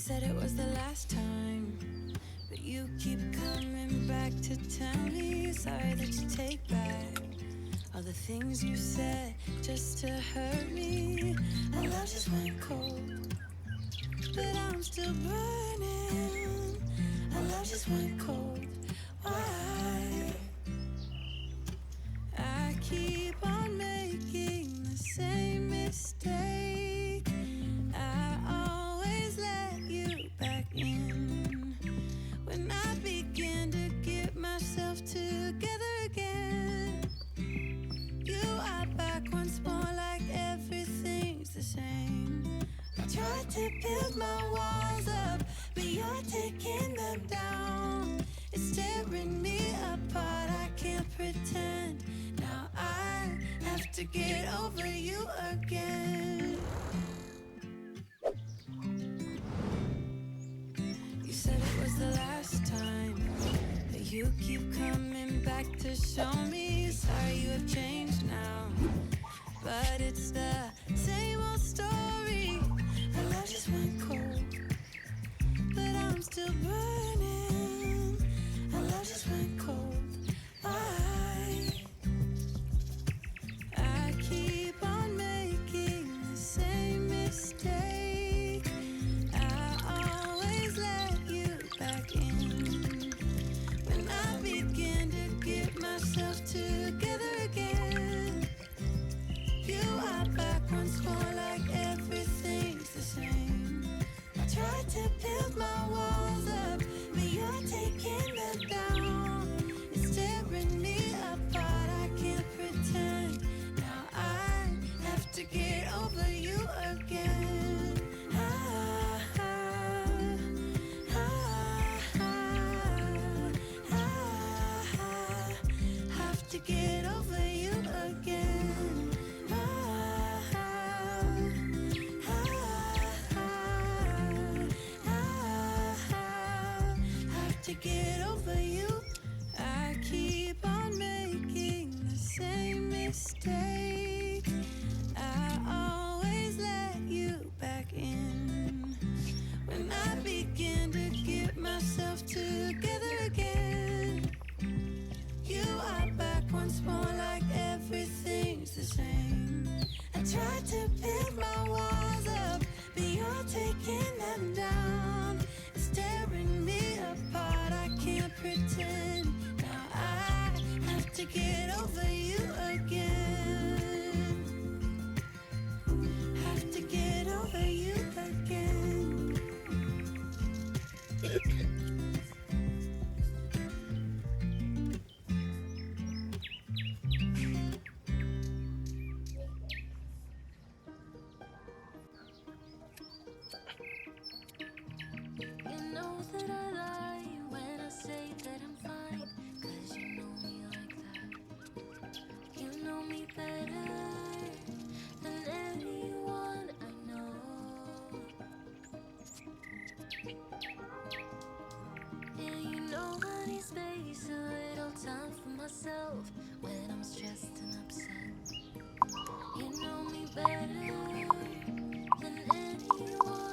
said it was the last time, but you keep coming back to tell me sorry that you take back all the things you said just to hurt me. Our love just went cold, but I'm still burning. Our love just went cold. Why? I keep on making the same mistake. I always let you back in when I begin to get myself together again. You are back once more like everything's the same. I tried to build my walls up, but you're taking them down. It's tearing me apart, I can't pretend. Now I have to get over you again. You said it was the last time, but you keep coming back to show me sorry you have changed now. But it's the same old story. Our love just went cold, but I'm still burning. Our love just went cold. Why? I keep on making the same mistake. I always let you back in when I begin to get myself together again. You are back once more like everything's the same. I tried to build my walls up, but you're taking them down. It's tearing me apart, I can't pretend. Now I have to get over you again. Have to get over you again. Have to get over you. I keep on making the same mistake. I always let you back in when I begin to get myself together again. You are back once more like everything's the same. I tried to build my walls up, but you're taking them down. It's tearing me apart, I can't pretend. Now I have to get over you again. Have to get over you again. You know that I lie when I say that I'm fine, 'cause you know me like that. You know me better than anyone I know. Yeah, you know I need space, a little time for myself when I'm stressed and upset. You know me better than anyone